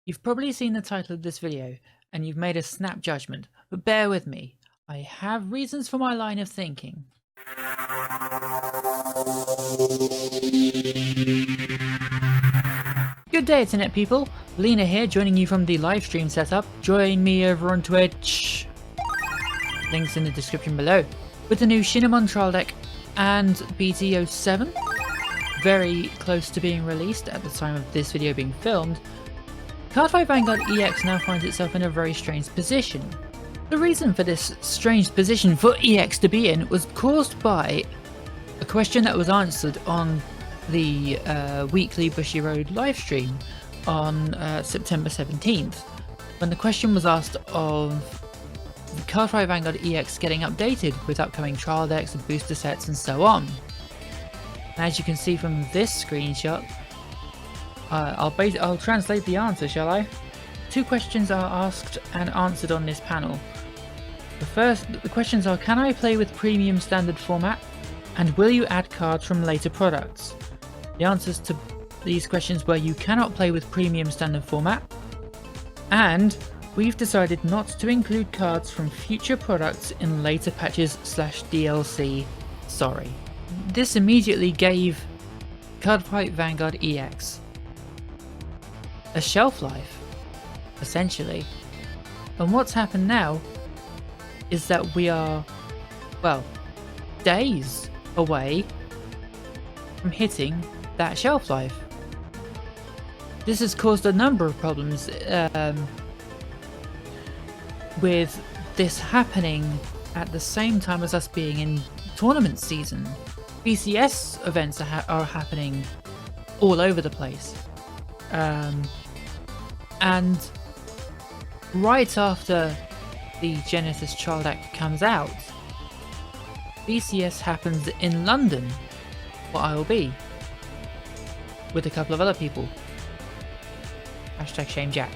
You've probably seen the title of this video and you've made a snap judgment, but bear with me. I have reasons for my line of thinking. Good day internet people, Lena here joining you from the livestream setup. Join me over on Twitch. Links in the description below. With the new Cinnamon trial deck and BT07, very close to being released at the time of this video being filmed, Cardfight Vanguard EX now finds itself in a very strange position. The reason for this strange position for EX to be in was caused by a question that was answered on the weekly Bushy Road livestream on September 17th, when the question was asked of Cardfight Vanguard EX getting updated with upcoming trial decks and booster sets and so on. And as you can see from this screenshot, I'll translate the answer, shall I? Two questions are asked and answered on this panel. The questions are: can I play with premium standard format? And will you add cards from later products? The answers to these questions were: you cannot play with premium standard format, and we've decided not to include cards from future products in later patches / DLC. Sorry. This immediately gave Cardfight Vanguard EX a shelf life, essentially. And what's happened now is that we are, well, days away from hitting that shelf life. This has caused a number of problems with this happening at the same time as us being in tournament season. BCS events are happening all over the place. And right after the Genesis trial deck comes out, BCS happens in London, where I will be, with a couple of other people. Hashtag shame Jack.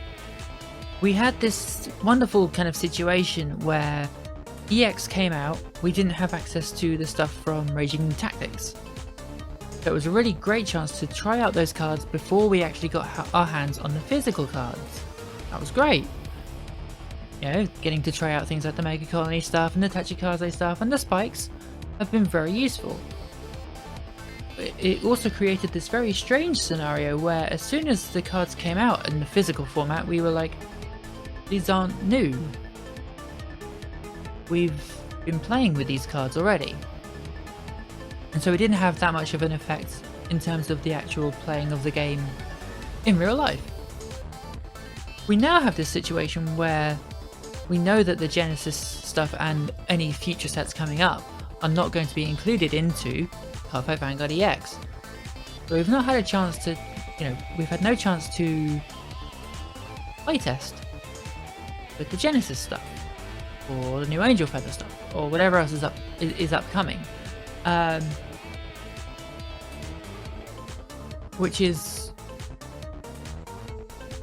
We had this wonderful kind of situation where EX came out, we didn't have access to the stuff from Raging Tactics. So it was a really great chance to try out those cards before we actually got our hands on the physical cards. That was great. You know, getting to try out things like the Mega Colony stuff and the Tachikaze stuff and the spikes have been very useful. It also created this very strange scenario where as soon as the cards came out in the physical format, we were like, these aren't new. We've been playing with these cards already. And so it didn't have that much of an effect in terms of the actual playing of the game in real life. We now have this situation where we know that the Genesis stuff and any future sets coming up are not going to be included into Cardfight Vanguard EX. So we've not had a chance to, we've had no chance to playtest with the Genesis stuff, or the new Angel Feather stuff, or whatever else is upcoming. Which is,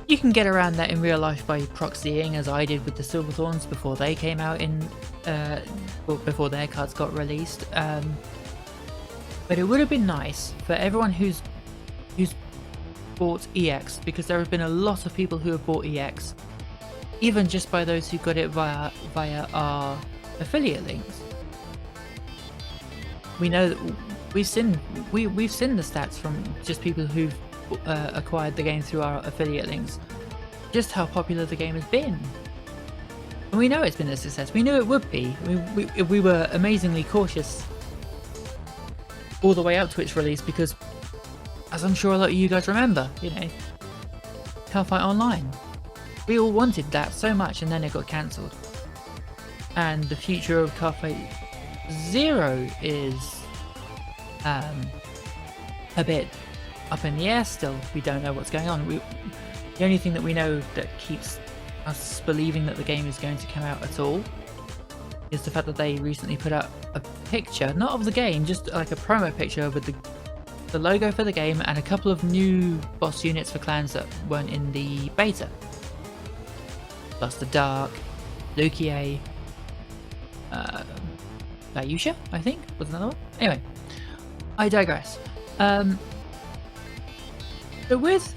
you can get around that in real life by proxying, as I did with the Silverthorns before they came out before their cards got released. But it would have been nice for everyone who's bought EX, because there have been a lot of people who have bought EX, even just by those who got it via our affiliate links. We know that we've seen the stats from just people who've acquired the game through our affiliate links, just how popular the game has been. And we know it's been a success. We knew it would be. We were amazingly cautious all the way up to its release because, as I'm sure a lot of you guys remember, Cardfight Online. We all wanted that so much, and then it got cancelled. And the future of Cardfight 0 is a bit up in the air still. We don't know what's going on. The only thing that we know that keeps us believing that the game is going to come out at all is the fact that they recently put up a picture, not of the game, just like a promo picture with the logo for the game and a couple of new boss units for clans that weren't in the beta. Plus the Dark, Lukie, Bayusha, I think, was another one. Anyway, I digress. So with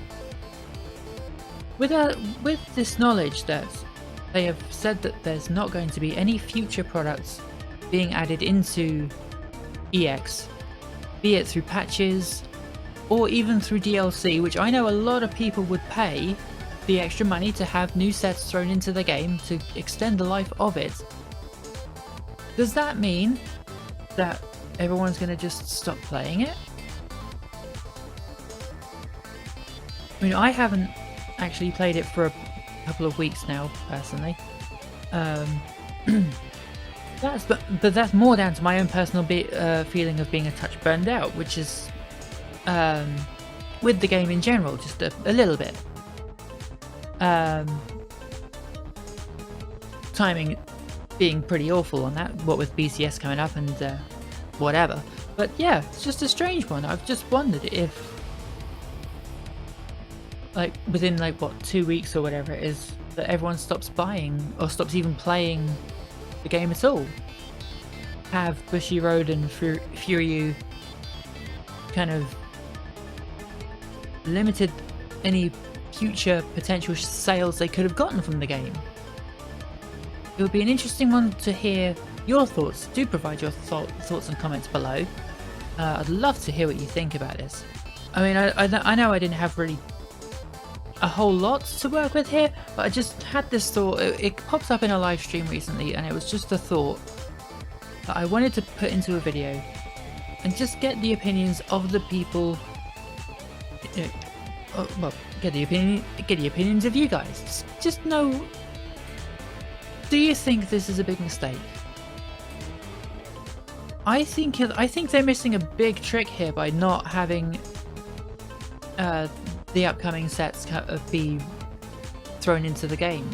with this knowledge that they have said that there's not going to be any future products being added into EX, be it through patches or even through DLC, which I know a lot of people would pay the extra money to have new sets thrown into the game to extend the life of it. Does that mean that everyone's going to just stop playing it? I mean, I haven't actually played it for a couple of weeks now, personally. But that's more down to my own personal feeling of being a touch burned out, which is with the game in general, just a little bit. Timing being pretty awful on that, what with BCS coming up and whatever. But yeah, it's just a strange one. I've just wondered if, like, within like what 2 weeks or whatever it is, that everyone stops buying or stops even playing the game at all. Have Bushy Road and Furyu kind of limited any future potential sales they could have gotten from the game? It would be an interesting one to hear your thoughts. Do provide your thoughts and comments below. I'd love to hear what you think about this. I mean, I know I didn't have really a whole lot to work with here, but I just had this thought. It popped up in a live stream recently, and it was just a thought that I wanted to put into a video and just get the opinions of the people. Well, get the opinions of you guys. Just know. Do you think this is a big mistake? I think they're missing a big trick here by not having the upcoming sets be thrown into the game.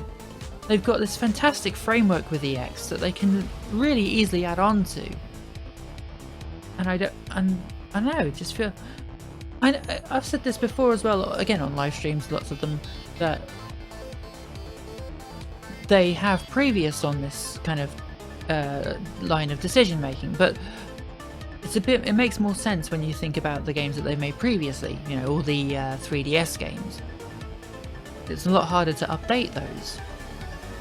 They've got this fantastic framework with EX that they can really easily add on to, and I don't know, just feel. I've said this before as well, again on live streams, lots of them, that they have previous on this kind of line of decision making, but it makes more sense when you think about the games that they've made previously, you know, all the 3DS games. It's a lot harder to update those.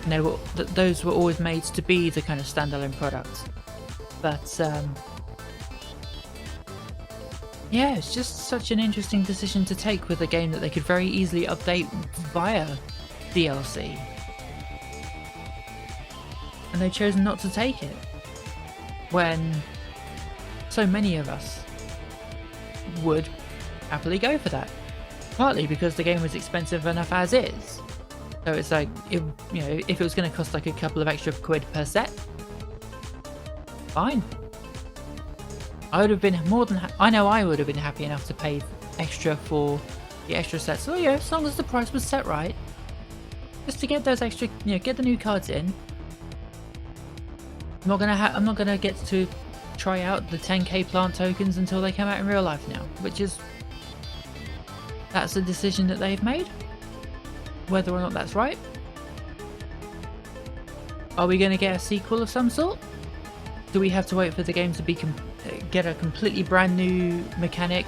You know, those were always made to be the kind of standalone products. But yeah, it's just such an interesting decision to take with a game that they could very easily update via DLC. And they chose not to take it, when so many of us would happily go for that. Partly because the game was expensive enough as is. So it's like, you know, if it was going to cost like a couple of extra quid per set, fine. I would have been more than I know I would have been happy enough to pay extra for the extra sets. So yeah, as long as the price was set right, just to get those extra, you know, get the new cards in. I'm not gonna get to try out the 10k plant tokens until they come out in real life now, that's a decision that they've made. Whether or not that's right. Are we gonna get a sequel of some sort? Do we have to wait for the game to be get a completely brand new mechanic,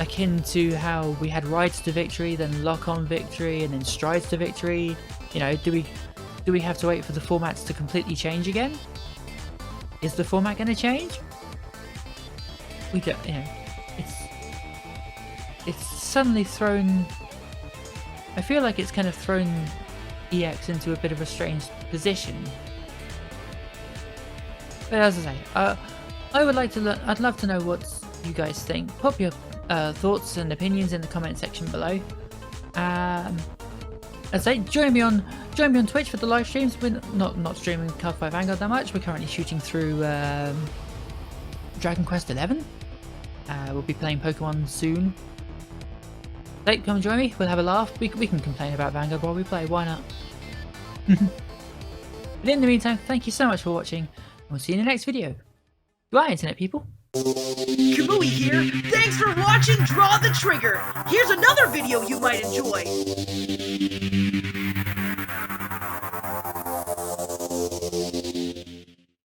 akin to how we had Rides to Victory, then Lock On Victory, and then Strides to Victory? You know, do we have to wait for the formats to completely change again? Is the format going to change? We don't, you know, it's suddenly thrown. I feel like it's kind of thrown EX into a bit of a strange position. But as I say, I'd love to know what you guys think. Pop your thoughts and opinions in the comment section below. As I say, join me on Twitch for the live streams. We're not streaming Cardfight Vanguard that much. We're currently shooting through Dragon Quest XI. We'll be playing Pokemon soon. So come join me. We'll have a laugh. We can complain about Vanguard while we play. Why not? But in the meantime, thank you so much for watching. We'll see you in the next video. Goodbye, internet people. Kamui here. Thanks for watching Draw the Trigger. Here's another video you might enjoy.